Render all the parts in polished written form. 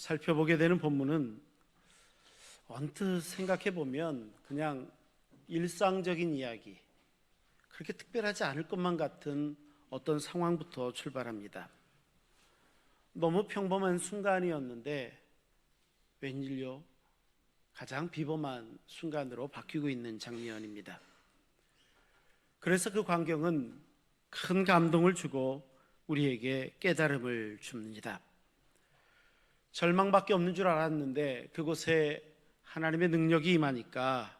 살펴보게 되는 본문은 언뜻 생각해 보면 그냥 일상적인 이야기, 그렇게 특별하지 않을 것만 같은 어떤 상황부터 출발합니다. 너무 평범한 순간이었는데 웬일요? 가장 비범한 순간으로 바뀌고 있는 장면입니다. 그래서 그 광경은 큰 감동을 주고 우리에게 깨달음을 줍니다. 절망밖에 없는 줄 알았는데 그곳에 하나님의 능력이 임하니까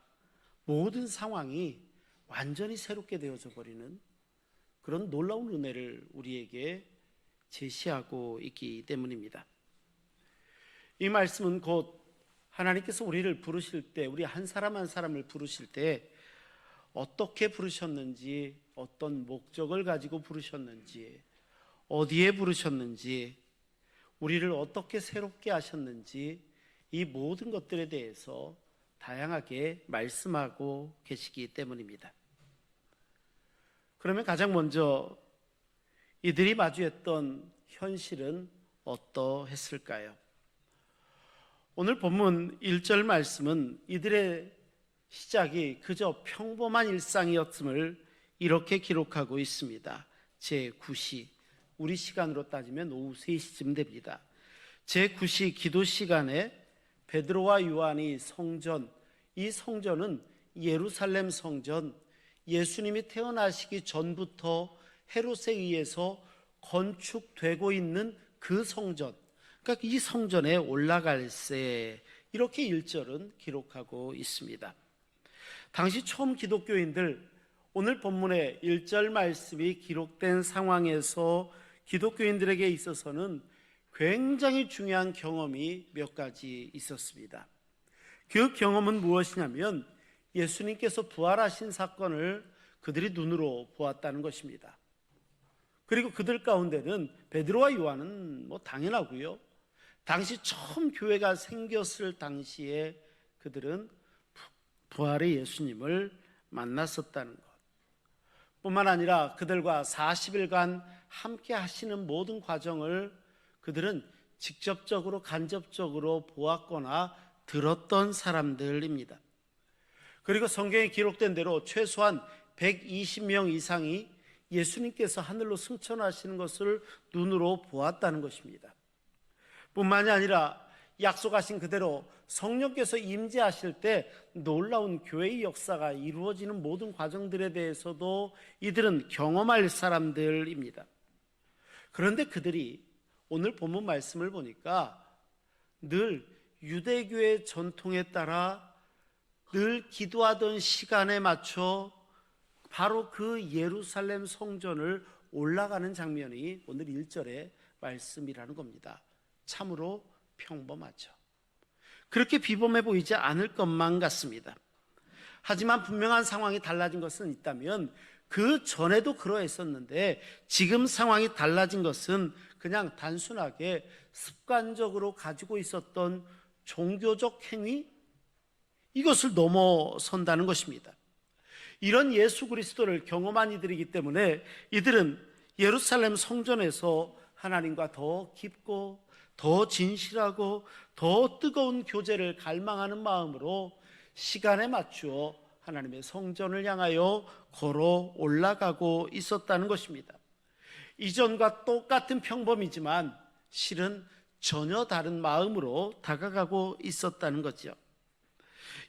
모든 상황이 완전히 새롭게 되어져 버리는 그런 놀라운 은혜를 우리에게 제시하고 있기 때문입니다. 이 말씀은 곧 하나님께서 우리를 부르실 때, 우리 한 사람 한 사람을 부르실 때 어떻게 부르셨는지, 어떤 목적을 가지고 부르셨는지, 어디에 부르셨는지, 우리를 어떻게 새롭게 하셨는지, 이 모든 것들에 대해서 다양하게 말씀하고 계시기 때문입니다. 그러면 가장 먼저 이들이 마주했던 현실은 어떠했을까요? 오늘 본문 1절 말씀은 이들의 시작이 그저 평범한 일상이었음을 이렇게 기록하고 있습니다. 제9시, 우리 시간으로 따지면 오후 3시쯤 됩니다. 제9시 기도 시간에 베드로와 요한이 성전, 이 성전은 예루살렘 성전, 예수님이 태어나시기 전부터 헤롯에 의해서 건축되고 있는 그 성전, 그러니까 이 성전에 올라갈새, 이렇게 1절은 기록하고 있습니다. 당시 처음 기독교인들, 오늘 본문의 1절 말씀이 기록된 상황에서 기독교인들에게 있어서는 굉장히 중요한 경험이 몇 가지 있었습니다. 그 경험은 무엇이냐면 예수님께서 부활하신 사건을 그들이 눈으로 보았다는 것입니다. 그리고 그들 가운데는 베드로와 요한은 당연하고요. 당시 처음 교회가 생겼을 당시에 그들은 부활의 예수님을 만났었다는 것 뿐만 아니라 그들과 40일간 함께 하시는 모든 과정을 그들은 직접적으로 간접적으로 보았거나 들었던 사람들입니다. 그리고 성경에 기록된 대로 최소한 120명 이상이 예수님께서 하늘로 승천하시는 것을 눈으로 보았다는 것입니다. 뿐만이 아니라 약속하신 그대로 성령께서 임재하실 때 놀라운 교회의 역사가 이루어지는 모든 과정들에 대해서도 이들은 경험할 사람들입니다. 그런데 그들이 오늘 본문 말씀을 보니까 늘 유대교의 전통에 따라 늘 기도하던 시간에 맞춰 바로 그 예루살렘 성전을 올라가는 장면이 오늘 1절의 말씀이라는 겁니다. 참으로 평범하죠. 그렇게 비범해 보이지 않을 것만 같습니다. 하지만 분명한 상황이 달라진 것은 있다면 그 전에도 그러했었는데 지금 상황이 달라진 것은 그냥 단순하게 습관적으로 가지고 있었던 종교적 행위, 이것을 넘어선다는 것입니다. 이런 예수 그리스도를 경험한 이들이기 때문에 이들은 예루살렘 성전에서 하나님과 더 깊고 더 진실하고 더 뜨거운 교제를 갈망하는 마음으로 시간에 맞추어 하나님의 성전을 향하여 걸어 올라가고 있었다는 것입니다. 이전과 똑같은 평범이지만 실은 전혀 다른 마음으로 다가가고 있었다는 거죠.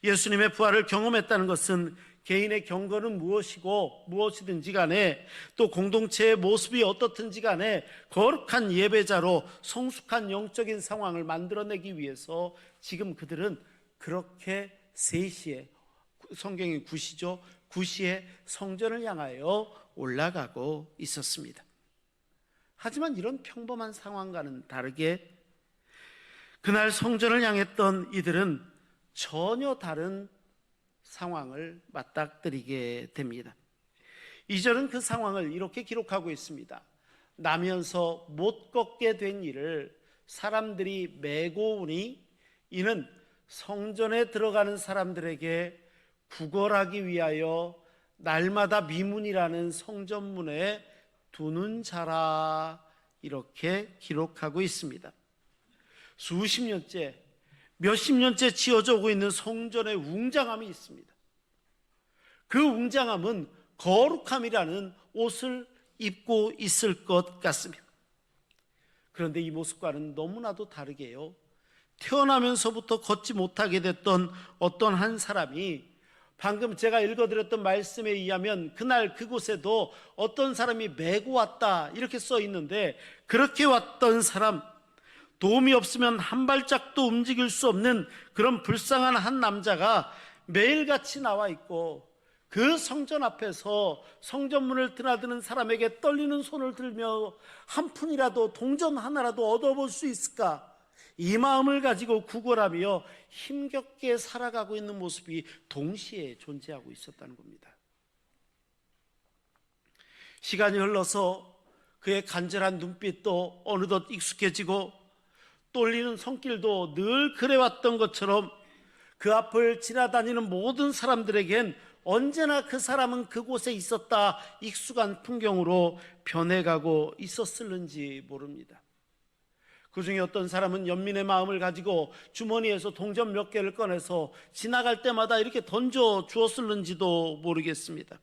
예수님의 부활을 경험했다는 것은 개인의 경건은 무엇이고 무엇이든지 간에 또 공동체의 모습이 어떻든지 간에 거룩한 예배자로 성숙한 영적인 상황을 만들어내기 위해서 지금 그들은 그렇게 3시에, 성경이 9시죠, 9시에 성전을 향하여 올라가고 있었습니다. 하지만 이런 평범한 상황과는 다르게 그날 성전을 향했던 이들은 전혀 다른 상황을 맞닥뜨리게 됩니다. 2절은 그 상황을 이렇게 기록하고 있습니다. 나면서 못 걷게 된 이를 사람들이 메고 오니 이는 성전에 들어가는 사람들에게 구걸하기 위하여 날마다 미문이라는 성전문에 두는 자라, 이렇게 기록하고 있습니다. 수십 년째, 몇십 년째 지어져 오고 있는 성전의 웅장함이 있습니다. 그 웅장함은 거룩함이라는 옷을 입고 있을 것 같습니다. 그런데 이 모습과는 너무나도 다르게요, 태어나면서부터 걷지 못하게 됐던 어떤 한 사람이, 방금 제가 읽어드렸던 말씀에 의하면 그날 그곳에도 어떤 사람이 메고 왔다 이렇게 써 있는데, 그렇게 왔던 사람, 도움이 없으면 한 발짝도 움직일 수 없는 그런 불쌍한 한 남자가 매일같이 나와 있고, 그 성전 앞에서 성전문을 드나드는 사람에게 떨리는 손을 들며 한 푼이라도, 동전 하나라도 얻어볼 수 있을까, 이 마음을 가지고 구걸하며 힘겹게 살아가고 있는 모습이 동시에 존재하고 있었다는 겁니다. 시간이 흘러서 그의 간절한 눈빛도 어느덧 익숙해지고, 떨리는 손길도 늘 그래왔던 것처럼 그 앞을 지나다니는 모든 사람들에겐 언제나 그 사람은 그곳에 있었다, 익숙한 풍경으로 변해가고 있었을는지 모릅니다. 그 중에 어떤 사람은 연민의 마음을 가지고 주머니에서 동전 몇 개를 꺼내서 지나갈 때마다 이렇게 던져 주었을는지도 모르겠습니다.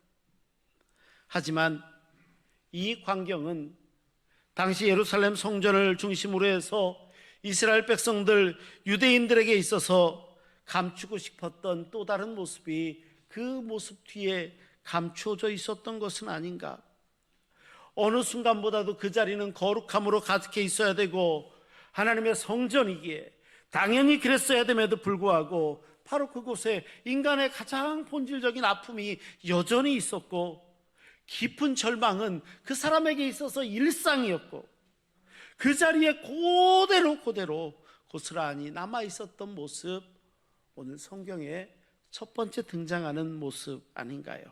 하지만 이 광경은 당시 예루살렘 성전을 중심으로 해서 이스라엘 백성들, 유대인들에게 있어서 감추고 싶었던 또 다른 모습이 그 모습 뒤에 감추어져 있었던 것은 아닌가. 어느 순간보다도 그 자리는 거룩함으로 가득해 있어야 되고, 하나님의 성전이기에 당연히 그랬어야 됨에도 불구하고 바로 그곳에 인간의 가장 본질적인 아픔이 여전히 있었고, 깊은 절망은 그 사람에게 있어서 일상이었고, 그 자리에 그대로 고스란히 남아있었던 모습, 오늘 성경에 첫 번째 등장하는 모습 아닌가요?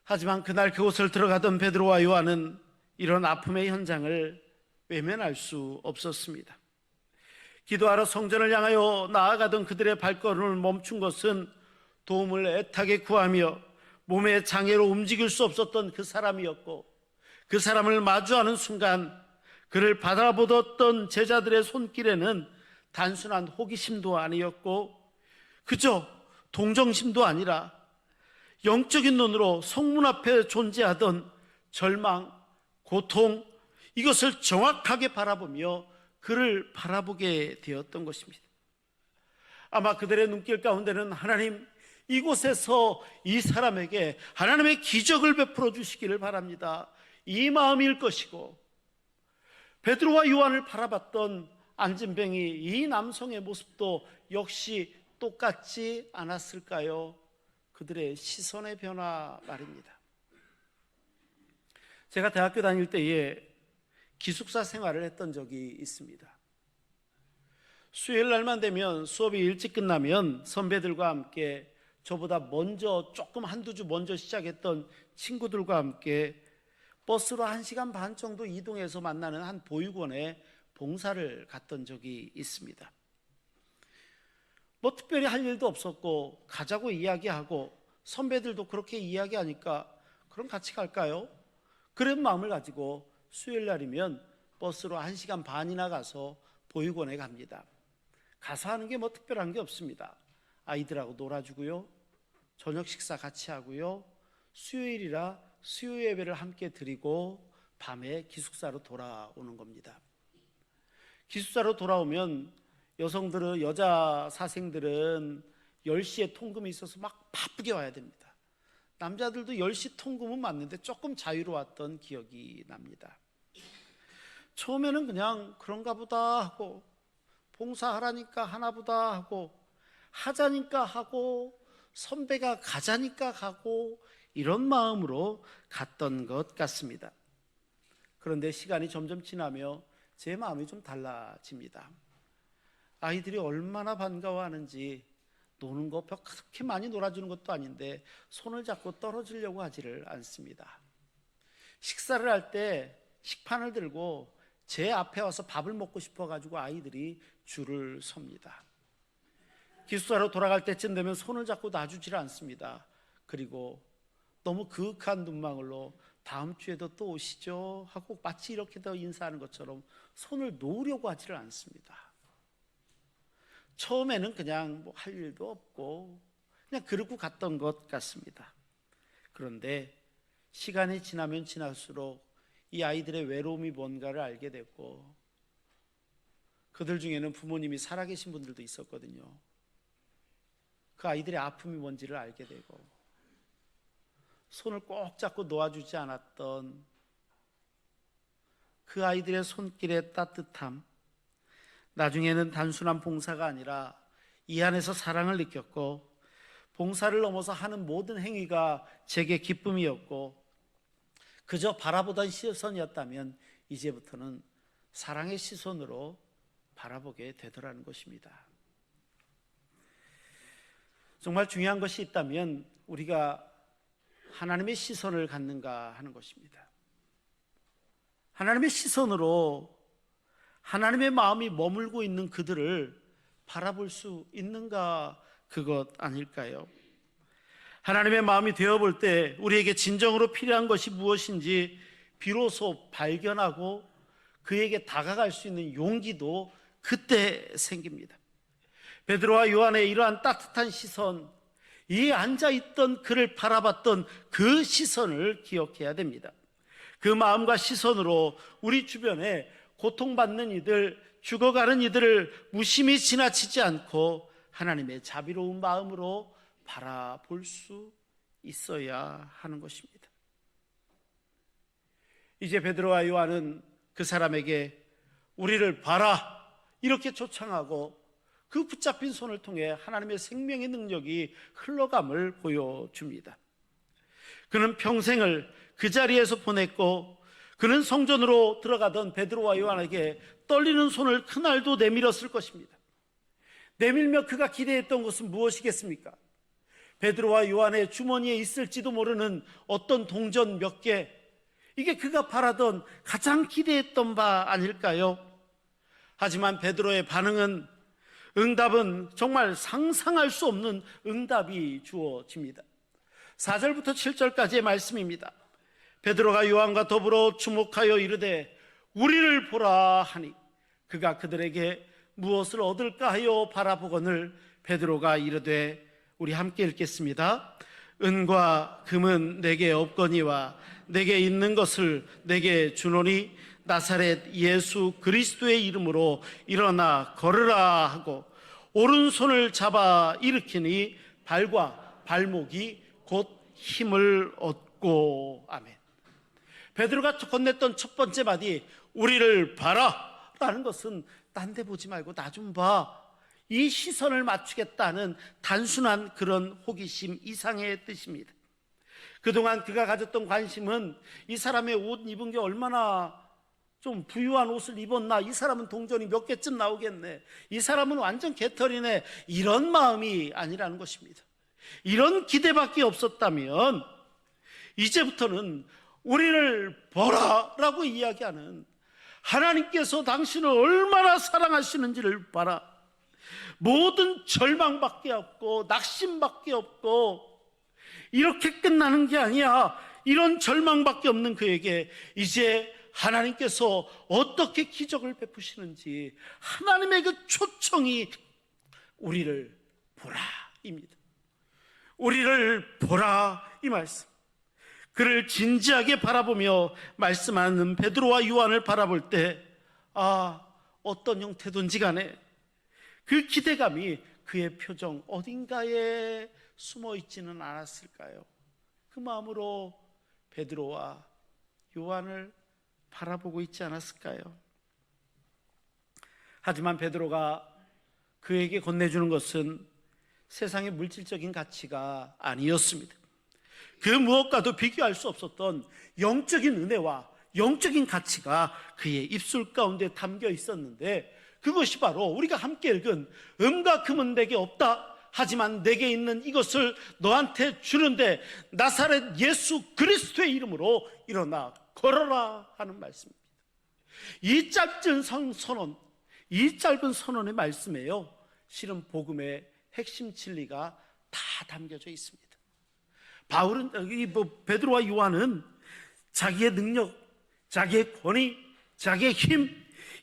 하지만 그날 그곳을 들어가던 베드로와 요한은 이런 아픔의 현장을 외면할 수 없었습니다. 기도하러 성전을 향하여 나아가던 그들의 발걸음을 멈춘 것은 도움을 애타게 구하며 몸의 장애로 움직일 수 없었던 그 사람이었고, 그 사람을 마주하는 순간 그를 바라보던 제자들의 손길에는 단순한 호기심도 아니었고, 그저 동정심도 아니라 영적인 눈으로 성문 앞에 존재하던 절망, 고통, 이것을 정확하게 바라보며 그를 바라보게 되었던 것입니다. 아마 그들의 눈길 가운데는 하나님, 이곳에서 이 사람에게 하나님의 기적을 베풀어 주시기를 바랍니다, 이 마음일 것이고, 베드로와 요한을 바라봤던 안진뱅이 이 남성의 모습도 역시 똑같지 않았을까요? 그들의 시선의 변화 말입니다. 제가 대학교 다닐 때에 기숙사 생활을 했던 적이 있습니다. 수요일 날만 되면 수업이 일찍 끝나면 선배들과 함께, 저보다 먼저 조금 한두 주 먼저 시작했던 친구들과 함께 버스로 1시간 반 정도 이동해서 만나는 한 보육원에 봉사를 갔던 적이 있습니다. 뭐 특별히 할 일도 없었고 가자고 이야기하고 선배들도 그렇게 이야기하니까 그럼 같이 갈까요? 그런 마음을 가지고 수요일 날이면 버스로 1시간 반이나 가서 보육원에 갑니다. 가서 하는 게 뭐 특별한 게 없습니다. 아이들하고 놀아주고요, 저녁 식사 같이 하고요, 수요일이라 수요 예배를 함께 드리고 밤에 기숙사로 돌아오는 겁니다. 기숙사로 돌아오면 여성들은, 여자 사생들은 10시에 통금이 있어서 막 바쁘게 와야 됩니다. 남자들도 10시 통금은 맞는데 조금 자유로웠던 기억이 납니다. 처음에는 그냥 그런가 보다 하고, 봉사하라니까 하나보다 하고, 하자니까 하고, 선배가 가자니까 가고, 이런 마음으로 갔던 것 같습니다. 그런데 시간이 점점 지나며 제 마음이 좀 달라집니다. 아이들이 얼마나 반가워하는지, 노는 거 그렇게 많이 놀아주는 것도 아닌데 손을 잡고 떨어지려고 하지를 않습니다. 식사를 할 때 식판을 들고 제 앞에 와서 밥을 먹고 싶어가지고 아이들이 줄을 섭니다. 기숙사로 돌아갈 때쯤 되면 손을 잡고 놔주지를 않습니다. 그리고 너무 그윽한 눈망울로 다음 주에도 또 오시죠 하고 마치 이렇게 더 인사하는 것처럼 손을 놓으려고 하지를 않습니다. 처음에는 그냥 뭐 할 일도 없고 그냥 그러고 갔던 것 같습니다. 그런데 시간이 지나면 지날수록 이 아이들의 외로움이 뭔가를 알게 됐고, 그들 중에는 부모님이 살아계신 분들도 있었거든요. 그 아이들의 아픔이 뭔지를 알게 되고, 손을 꼭 잡고 놓아주지 않았던 그 아이들의 손길의 따뜻함, 나중에는 단순한 봉사가 아니라 이 안에서 사랑을 느꼈고, 봉사를 넘어서 하는 모든 행위가 제게 기쁨이었고, 그저 바라보던 시선이었다면 이제부터는 사랑의 시선으로 바라보게 되더라는 것입니다. 정말 중요한 것이 있다면 우리가 하나님의 시선을 갖는가 하는 것입니다. 하나님의 시선으로 하나님의 마음이 머물고 있는 그들을 바라볼 수 있는가, 그것 아닐까요? 하나님의 마음이 되어볼 때 우리에게 진정으로 필요한 것이 무엇인지 비로소 발견하고 그에게 다가갈 수 있는 용기도 그때 생깁니다. 베드로와 요한의 이러한 따뜻한 시선, 이 앉아있던 그를 바라봤던 그 시선을 기억해야 됩니다. 그 마음과 시선으로 우리 주변에 고통받는 이들, 죽어가는 이들을 무심히 지나치지 않고 하나님의 자비로운 마음으로 바라볼 수 있어야 하는 것입니다. 이제 베드로와 요한은 그 사람에게 우리를 봐라 이렇게 초청하고 그 붙잡힌 손을 통해 하나님의 생명의 능력이 흘러감을 보여줍니다. 그는 평생을 그 자리에서 보냈고, 그는 성전으로 들어가던 베드로와 요한에게 떨리는 손을 그날도 내밀었을 것입니다. 내밀며 그가 기대했던 것은 무엇이겠습니까? 베드로와 요한의 주머니에 있을지도 모르는 어떤 동전 몇 개, 이게 그가 바라던 가장 기대했던 바 아닐까요? 하지만 베드로의 반응은, 응답은 정말 상상할 수 없는 응답이 주어집니다. 4절부터 7절까지의 말씀입니다. 베드로가 요한과 더불어 주목하여 이르되 우리를 보라 하니 그가 그들에게 무엇을 얻을까 하여 바라보거늘 베드로가 이르되, 우리 함께 읽겠습니다. 은과 금은 내게 없거니와 내게 있는 것을 내게 주노니 나사렛 예수 그리스도의 이름으로 일어나 걸으라 하고 오른손을 잡아 일으키니 발과 발목이 곧 힘을 얻고. 아멘. 베드로가 건넸던 첫 번째 말이 우리를 봐라 라는 것은 딴 데 보지 말고 나 좀 봐, 이 시선을 맞추겠다는 단순한 그런 호기심 이상의 뜻입니다. 그동안 그가 가졌던 관심은 이 사람의 옷 입은 게 얼마나 좀 부유한 옷을 입었나, 이 사람은 동전이 몇 개쯤 나오겠네, 이 사람은 완전 개털이네, 이런 마음이 아니라는 것입니다. 이런 기대밖에 없었다면 이제부터는 우리를 보라 라고 이야기하는, 하나님께서 당신을 얼마나 사랑하시는지를 봐라, 모든 절망밖에 없고 낙심밖에 없고 이렇게 끝나는 게 아니야, 이런 절망밖에 없는 그에게 이제 하나님께서 어떻게 기적을 베푸시는지 하나님의 그 초청이 우리를 보라입니다. 우리를 보라, 이 말씀. 그를 진지하게 바라보며 말씀하는 베드로와 요한을 바라볼 때, 어떤 형태든지 간에 그 기대감이 그의 표정 어딘가에 숨어 있지는 않았을까요? 그 마음으로 베드로와 요한을 바라보고 있지 않았을까요? 하지만 베드로가 그에게 건네주는 것은 세상의 물질적인 가치가 아니었습니다. 그 무엇과도 비교할 수 없었던 영적인 은혜와 영적인 가치가 그의 입술 가운데 담겨 있었는데, 그것이 바로 우리가 함께 읽은 은과 금은 내게 없다, 하지만 내게 있는 이것을 너한테 주는데 나사렛 예수 그리스도의 이름으로 일어나 걸어라 하는 말씀입니다. 이 짧은 선언, 이 짧은 선언의 말씀에요, 실은 복음의 핵심 진리가 다 담겨져 있습니다. 베드로와 요한은 자기의 능력, 자기의 권위, 자기의 힘,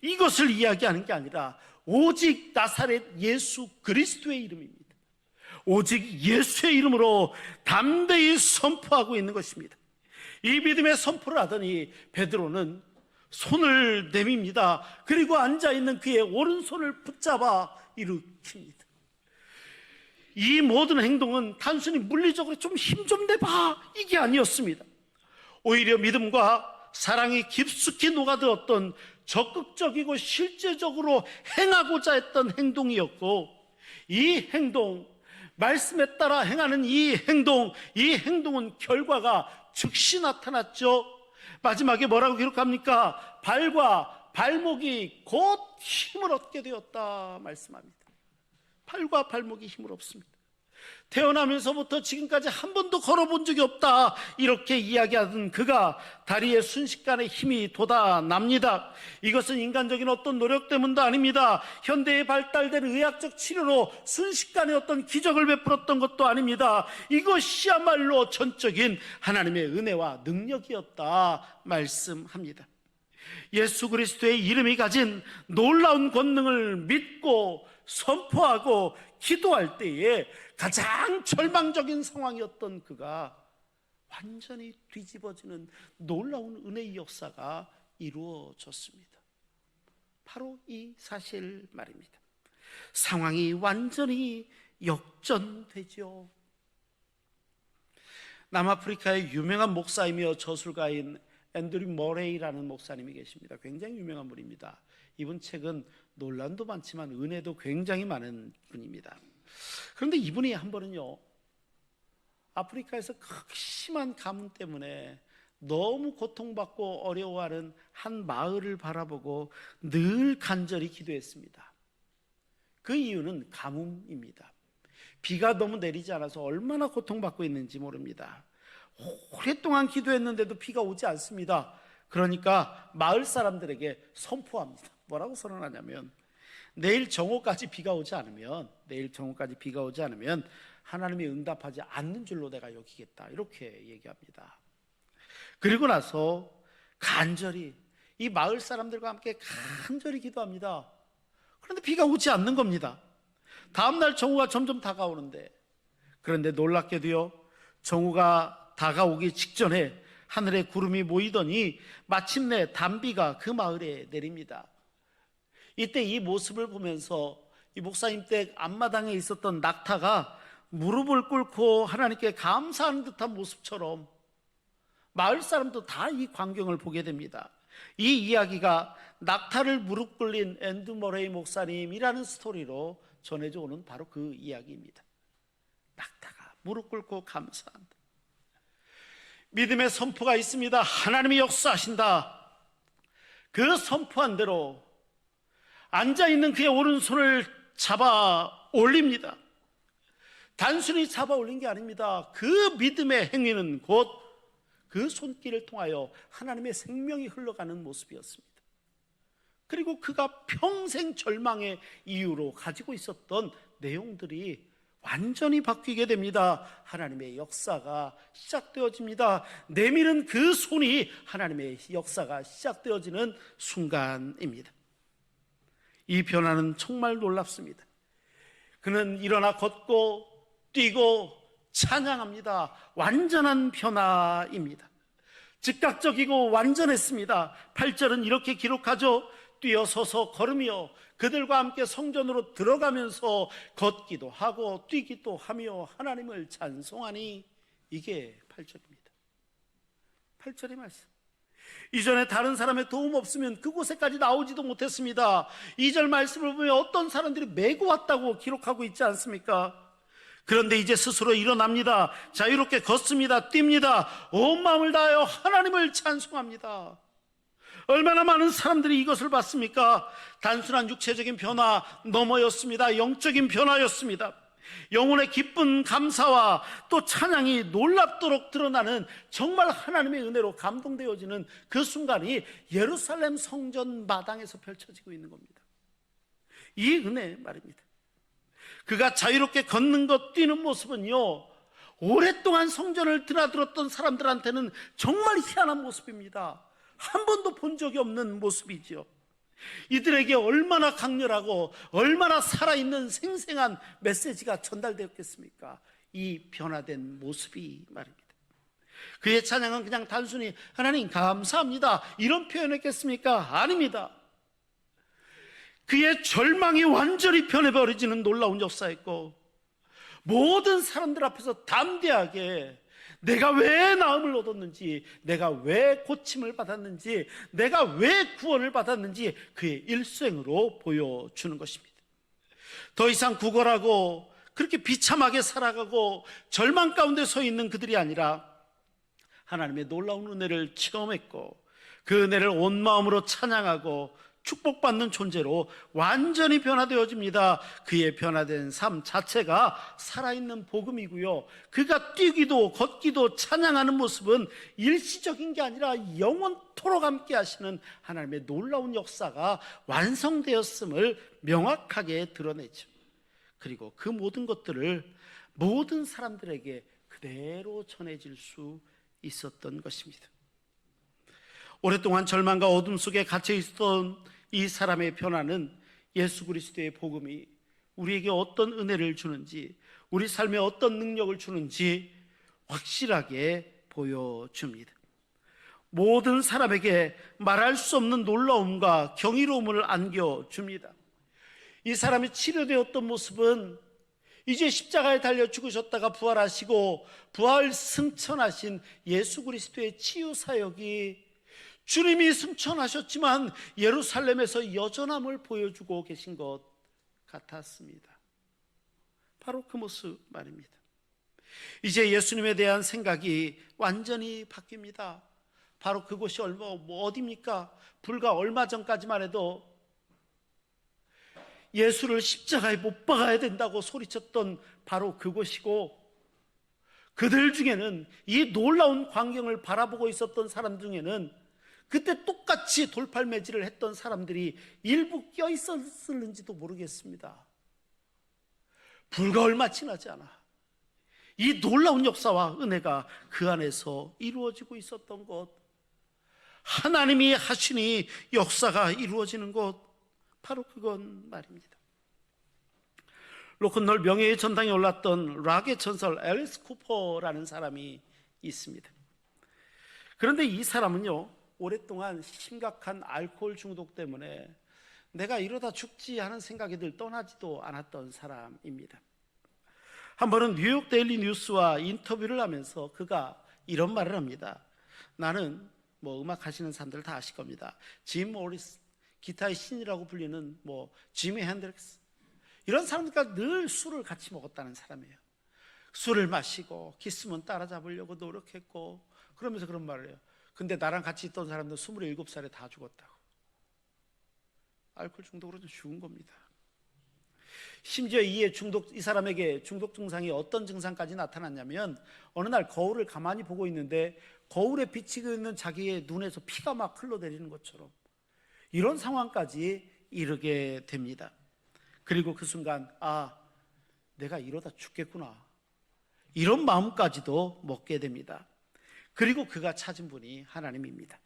이것을 이야기하는 게 아니라 오직 나사렛 예수 그리스도의 이름입니다. 오직 예수의 이름으로 담대히 선포하고 있는 것입니다. 이 믿음의 선포를 하더니 베드로는 손을 내밉니다. 그리고 앉아있는 그의 오른손을 붙잡아 일으킵니다. 이 모든 행동은 단순히 물리적으로 좀 힘 좀 내봐, 이게 아니었습니다. 오히려 믿음과 사랑이 깊숙이 녹아들었던 적극적이고 실제적으로 행하고자 했던 행동이었고, 이 행동, 말씀에 따라 행하는 이 행동은 결과가 즉시 나타났죠. 마지막에 뭐라고 기록합니까? 발과 발목이 곧 힘을 얻게 되었다 말씀합니다. 발과 발목이 힘을 얻습니다. 태어나면서부터 지금까지 한 번도 걸어본 적이 없다, 이렇게 이야기하던 그가 다리에 순식간에 힘이 돋아납니다. 이것은 인간적인 어떤 노력 때문도 아닙니다. 현대에 발달된 의학적 치료로 순식간에 어떤 기적을 베풀었던 것도 아닙니다. 이것이야말로 전적인 하나님의 은혜와 능력이었다 말씀합니다. 예수 그리스도의 이름이 가진 놀라운 권능을 믿고 선포하고 기도할 때에 가장 절망적인 상황이었던 그가 완전히 뒤집어지는 놀라운 은혜의 역사가 이루어졌습니다. 바로 이 사실 말입니다. 상황이 완전히 역전되죠. 남아프리카의 유명한 목사이며 저술가인 앤드류 머레이라는 목사님이 계십니다. 굉장히 유명한 분입니다. 이분 책은 논란도 많지만 은혜도 굉장히 많은 분입니다. 그런데 이분이 한 번은요, 아프리카에서 극심한 가뭄 때문에 너무 고통받고 어려워하는 한 마을을 바라보고 늘 간절히 기도했습니다. 그 이유는 가뭄입니다. 비가 너무 내리지 않아서 얼마나 고통받고 있는지 모릅니다. 오랫동안 기도했는데도 비가 오지 않습니다. 그러니까 마을 사람들에게 선포합니다. 뭐라고 선언하냐면, 내일 정오까지 비가 오지 않으면 하나님이 응답하지 않는 줄로 내가 여기겠다, 이렇게 얘기합니다. 그리고 나서 간절히 이 마을 사람들과 함께 간절히 기도합니다. 그런데 비가 오지 않는 겁니다. 다음날 정오가 점점 다가오는데, 그런데 놀랍게도요, 정오가 다가오기 직전에 하늘에 구름이 모이더니 마침내 단비가 그 마을에 내립니다. 이때 이 모습을 보면서 이 목사님 댁 앞마당에 있었던 낙타가 무릎을 꿇고 하나님께 감사하는 듯한 모습처럼 마을 사람도 다 이 광경을 보게 됩니다. 이 이야기가 낙타를 무릎 꿇린 앤드류 머레이 목사님이라는 스토리로 전해져 오는 바로 그 이야기입니다. 낙타가 무릎 꿇고 감사한다. 믿음의 선포가 있습니다. 하나님이 역사하신다. 그 선포한 대로 앉아있는 그의 오른손을 잡아 올립니다. 단순히 잡아 올린 게 아닙니다. 그 믿음의 행위는 곧 그 손길을 통하여 하나님의 생명이 흘러가는 모습이었습니다. 그리고 그가 평생 절망의 이유로 가지고 있었던 내용들이 완전히 바뀌게 됩니다. 하나님의 역사가 시작되어집니다. 내밀은 그 손이 하나님의 역사가 시작되어지는 순간입니다. 이 변화는 정말 놀랍습니다. 그는 일어나 걷고 뛰고 찬양합니다. 완전한 변화입니다. 즉각적이고 완전했습니다. 8절은 이렇게 기록하죠. 뛰어서서 걸으며 그들과 함께 성전으로 들어가면서 걷기도 하고 뛰기도 하며 하나님을 찬송하니, 이게 8절입니다. 8절의 말씀. 이전에 다른 사람의 도움 없으면 그곳에까지 나오지도 못했습니다. 2절 말씀을 보면 어떤 사람들이 메고 왔다고 기록하고 있지 않습니까? 그런데 이제 스스로 일어납니다. 자유롭게 걷습니다. 뜁니다. 온 마음을 다하여 하나님을 찬송합니다. 얼마나 많은 사람들이 이것을 봤습니까? 단순한 육체적인 변화 너머였습니다. 영적인 변화였습니다. 영혼의 기쁜 감사와 또 찬양이 놀랍도록 드러나는 정말 하나님의 은혜로 감동되어지는 그 순간이 예루살렘 성전 마당에서 펼쳐지고 있는 겁니다. 이 은혜 말입니다. 그가 자유롭게 걷는 것, 뛰는 모습은요, 오랫동안 성전을 드나들었던 사람들한테는 정말 희한한 모습입니다. 한 번도 본 적이 없는 모습이죠. 이들에게 얼마나 강렬하고 얼마나 살아있는 생생한 메시지가 전달되었겠습니까? 이 변화된 모습이 말입니다. 그의 찬양은 그냥 단순히 하나님 감사합니다 이런 표현했겠습니까? 아닙니다. 그의 절망이 완전히 변해버리지는 놀라운 역사였고, 모든 사람들 앞에서 담대하게 내가 왜 나음을 얻었는지, 내가 왜 고침을 받았는지, 내가 왜 구원을 받았는지 그의 일생으로 보여주는 것입니다. 더 이상 구걸하고 그렇게 비참하게 살아가고 절망 가운데 서 있는 그들이 아니라 하나님의 놀라운 은혜를 체험했고, 그 은혜를 온 마음으로 찬양하고 축복받는 존재로 완전히 변화되어집니다. 그의 변화된 삶 자체가 살아있는 복음이고요, 그가 뛰기도 걷기도 찬양하는 모습은 일시적인 게 아니라 영원토록 함께 하시는 하나님의 놀라운 역사가 완성되었음을 명확하게 드러내죠. 그리고 그 모든 것들을 모든 사람들에게 그대로 전해질 수 있었던 것입니다. 오랫동안 절망과 어둠 속에 갇혀 있었던 이 사람의 변화는 예수 그리스도의 복음이 우리에게 어떤 은혜를 주는지, 우리 삶에 어떤 능력을 주는지 확실하게 보여줍니다. 모든 사람에게 말할 수 없는 놀라움과 경이로움을 안겨줍니다. 이 사람이 치료되었던 모습은 이제 십자가에 달려 죽으셨다가 부활하시고 부활 승천하신 예수 그리스도의 치유 사역이 주님이 승천하셨지만 예루살렘에서 여전함을 보여주고 계신 것 같았습니다. 바로 그 모습 말입니다. 이제 예수님에 대한 생각이 완전히 바뀝니다. 바로 그곳이 어디입니까? 불과 얼마 전까지만 해도 예수를 십자가에 못 박아야 된다고 소리쳤던 바로 그곳이고, 그들 중에는 이 놀라운 광경을 바라보고 있었던 사람 중에는 그때 똑같이 돌팔매질을 했던 사람들이 일부 껴있었을는지도 모르겠습니다. 불과 얼마 지나지 않아 이 놀라운 역사와 은혜가 그 안에서 이루어지고 있었던 것, 하나님이 하시니 역사가 이루어지는 것, 바로 그건 말입니다. 로큰롤 명예의 전당에 올랐던 락의 전설 앨리스 쿠퍼라는 사람이 있습니다. 그런데 이 사람은요, 오랫동안 심각한 알코올 중독 때문에 내가 이러다 죽지 하는 생각이 늘 떠나지도 않았던 사람입니다. 한 번은 뉴욕 데일리 뉴스와 인터뷰를 하면서 그가 이런 말을 합니다. 나는 음악 하시는 사람들 다 아실 겁니다. 짐 모리스, 기타의 신이라고 불리는 지미 핸드릭스, 이런 사람들과 늘 술을 같이 먹었다는 사람이에요. 술을 마시고 키스면 따라잡으려고 노력했고, 그러면서 그런 말을 해요. 근데 나랑 같이 있던 사람들 27살에 다 죽었다고. 알코올 중독으로 죽은 겁니다. 심지어 이 사람에게 중독 증상이 어떤 증상까지 나타났냐면, 어느 날 거울을 가만히 보고 있는데 거울에 비치고 있는 자기의 눈에서 피가 막 흘러내리는 것처럼 이런 상황까지 이르게 됩니다. 그리고 그 순간 내가 이러다 죽겠구나, 이런 마음까지도 먹게 됩니다. 그리고 그가 찾은 분이 하나님입니다.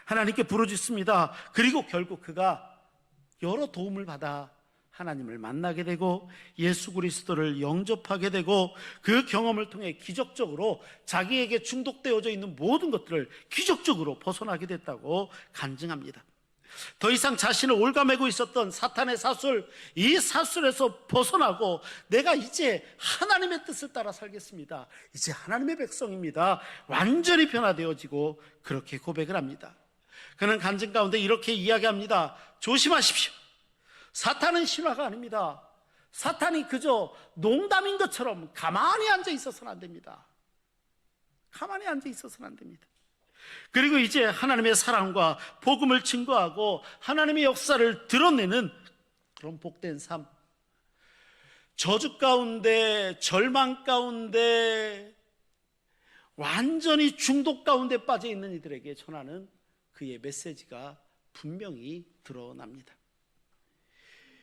하나님께 부르짖습니다. 그리고 결국 그가 여러 도움을 받아 하나님을 만나게 되고 예수 그리스도를 영접하게 되고, 그 경험을 통해 기적적으로 자기에게 중독되어져 있는 모든 것들을 기적적으로 벗어나게 됐다고 간증합니다. 더 이상 자신을 올가매고 있었던 사탄의 사술, 이 사술에서 벗어나고 내가 이제 하나님의 뜻을 따라 살겠습니다, 이제 하나님의 백성입니다, 완전히 변화되어지고 그렇게 고백을 합니다. 그는 간증 가운데 이렇게 이야기합니다. 조심하십시오. 사탄은 신화가 아닙니다. 사탄이 그저 농담인 것처럼 가만히 앉아 있어서는 안 됩니다. 가만히 앉아 있어서는 안 됩니다. 그리고 이제 하나님의 사랑과 복음을 증거하고 하나님의 역사를 드러내는 그런 복된 삶, 저주 가운데, 절망 가운데, 완전히 중독 가운데 빠져 있는 이들에게 전하는 그의 메시지가 분명히 드러납니다.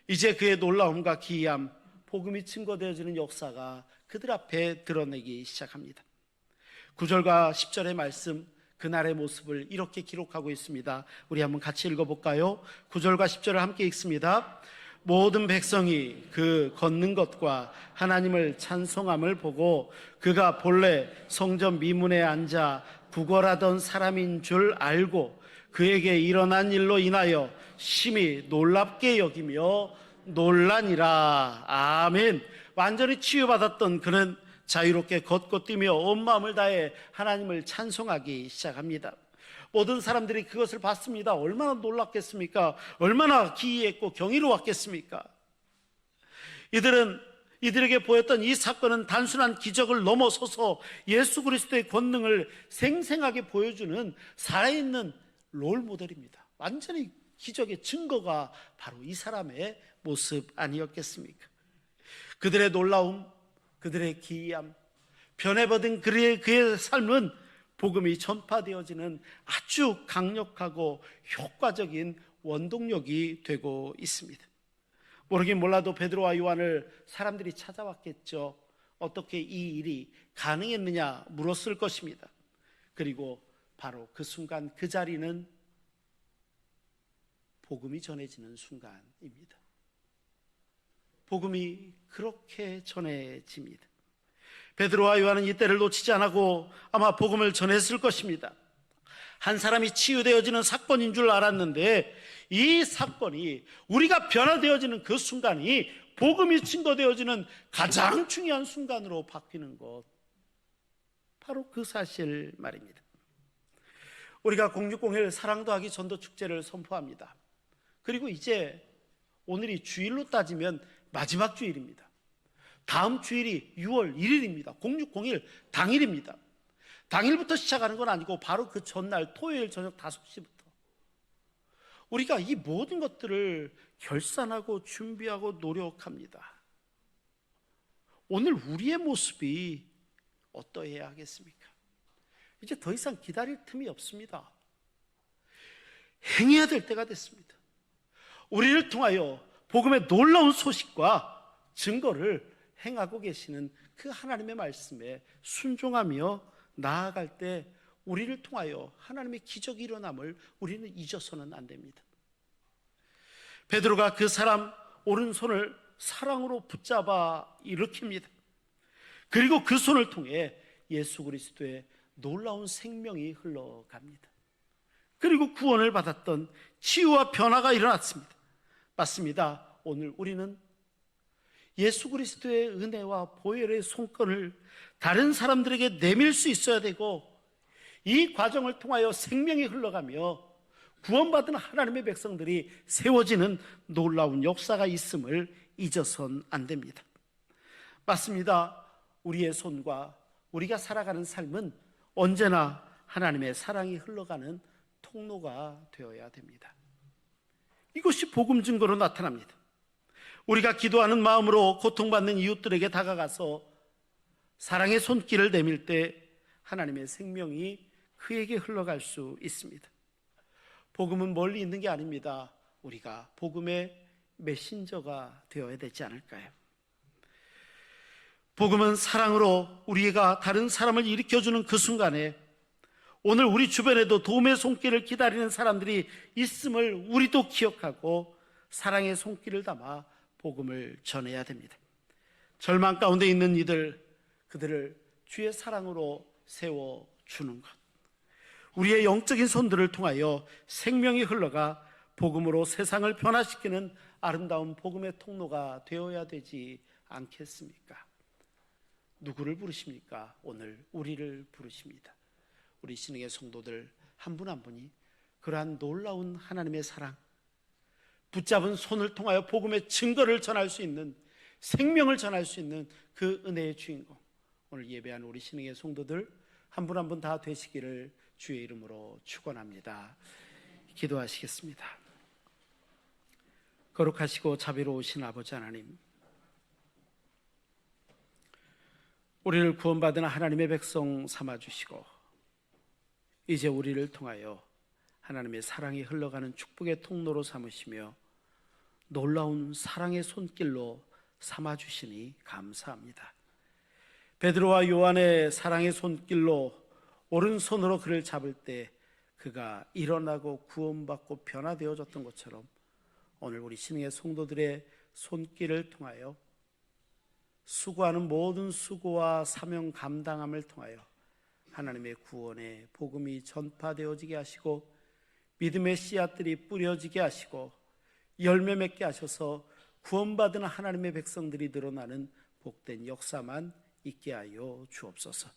이제 그의 놀라움과 기이함, 복음이 증거되어지는 역사가 그들 앞에 드러내기 시작합니다. 9절과 10절의 말씀, 그날의 모습을 이렇게 기록하고 있습니다. 우리 한번 같이 읽어볼까요? 9절과 10절을 함께 읽습니다. 모든 백성이 그 걷는 것과 하나님을 찬송함을 보고 그가 본래 성전 미문에 앉아 구걸하던 사람인 줄 알고 그에게 일어난 일로 인하여 심히 놀랍게 여기며 놀라니라. 아멘. 완전히 치유받았던 그는 자유롭게 걷고 뛰며 온 마음을 다해 하나님을 찬송하기 시작합니다. 모든 사람들이 그것을 봤습니다. 얼마나 놀랐겠습니까? 얼마나 기이했고 경이로웠겠습니까? 이들에게 보였던 이 사건은 단순한 기적을 넘어서서 예수 그리스도의 권능을 생생하게 보여주는 살아있는 롤 모델입니다. 완전히 기적의 증거가 바로 이 사람의 모습 아니었겠습니까? 그들의 놀라움, 그들의 기이함, 변해버린 그의 삶은 복음이 전파되어지는 아주 강력하고 효과적인 원동력이 되고 있습니다. 모르긴 몰라도 베드로와 요한을 사람들이 찾아왔겠죠. 어떻게 이 일이 가능했느냐 물었을 것입니다. 그리고 바로 그 순간, 그 자리는 복음이 전해지는 순간입니다. 복음이 그렇게 전해집니다. 베드로와 요한은 이때를 놓치지 않고 아마 복음을 전했을 것입니다. 한 사람이 치유되어지는 사건인 줄 알았는데 이 사건이, 우리가 변화되어지는 그 순간이 복음이 증거되어지는 가장 중요한 순간으로 바뀌는 것, 바로 그 사실 말입니다. 우리가 0601 사랑도 하기 전도 축제를 선포합니다. 그리고 이제 오늘이 주일로 따지면 마지막 주일입니다. 다음 주일이 6월 1일입니다. 0601 당일입니다. 당일부터 시작하는 건 아니고 바로 그 전날 토요일 저녁 5시부터 우리가 이 모든 것들을 결산하고 준비하고 노력합니다. 오늘 우리의 모습이 어떠해야 하겠습니까? 이제 더 이상 기다릴 틈이 없습니다. 행해야 될 때가 됐습니다. 우리를 통하여 복음의 놀라운 소식과 증거를 행하고 계시는 그 하나님의 말씀에 순종하며 나아갈 때 우리를 통하여 하나님의 기적이 일어남을 우리는 잊어서는 안 됩니다. 베드로가 그 사람 오른손을 사랑으로 붙잡아 일으킵니다. 그리고 그 손을 통해 예수 그리스도의 놀라운 생명이 흘러갑니다. 그리고 구원을 받았던 치유와 변화가 일어났습니다. 맞습니다. 오늘 우리는 예수 그리스도의 은혜와 보혈의 손길을 다른 사람들에게 내밀 수 있어야 되고, 이 과정을 통하여 생명이 흘러가며 구원받은 하나님의 백성들이 세워지는 놀라운 역사가 있음을 잊어선 안 됩니다. 맞습니다. 우리의 손과 우리가 살아가는 삶은 언제나 하나님의 사랑이 흘러가는 통로가 되어야 됩니다. 이것이 복음 증거로 나타납니다. 우리가 기도하는 마음으로 고통받는 이웃들에게 다가가서 사랑의 손길을 내밀 때 하나님의 생명이 그에게 흘러갈 수 있습니다. 복음은 멀리 있는 게 아닙니다. 우리가 복음의 메신저가 되어야 되지 않을까요? 복음은 사랑으로 우리가 다른 사람을 일으켜주는 그 순간에 오늘 우리 주변에도 도움의 손길을 기다리는 사람들이 있음을 우리도 기억하고 사랑의 손길을 담아 복음을 전해야 됩니다. 절망 가운데 있는 그들을 주의 사랑으로 세워주는 것, 우리의 영적인 손들을 통하여 생명이 흘러가 복음으로 세상을 변화시키는 아름다운 복음의 통로가 되어야 되지 않겠습니까? 누구를 부르십니까? 오늘 우리를 부르십니다. 우리 신흥의 성도들 한 분 한 분이 그러한 놀라운 하나님의 사랑, 붙잡은 손을 통하여 복음의 증거를 전할 수 있는, 생명을 전할 수 있는 그 은혜의 주인공, 오늘 예배한 우리 신흥의 성도들 한 분 한 분 다 되시기를 주의 이름으로 축원합니다. 기도하시겠습니다. 거룩하시고 자비로우신 아버지 하나님, 우리를 구원받은 하나님의 백성 삼아주시고 이제 우리를 통하여 하나님의 사랑이 흘러가는 축복의 통로로 삼으시며 놀라운 사랑의 손길로 삼아주시니 감사합니다. 베드로와 요한의 사랑의 손길로 오른손으로 그를 잡을 때 그가 일어나고 구원받고 변화되어졌던 것처럼 오늘 우리 신흥의 성도들의 손길을 통하여 수고하는 모든 수고와 사명 감당함을 통하여 하나님의 구원의 복음이 전파되어지게 하시고 믿음의 씨앗들이 뿌려지게 하시고 열매 맺게 하셔서 구원받은 하나님의 백성들이 늘어나는 복된 역사만 있게 하여 주옵소서.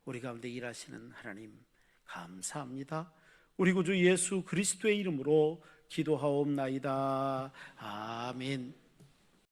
우리 가운데 일하시는 하나님 감사합니다. 우리 구주 예수 그리스도의 이름으로 기도하옵나이다. 아멘.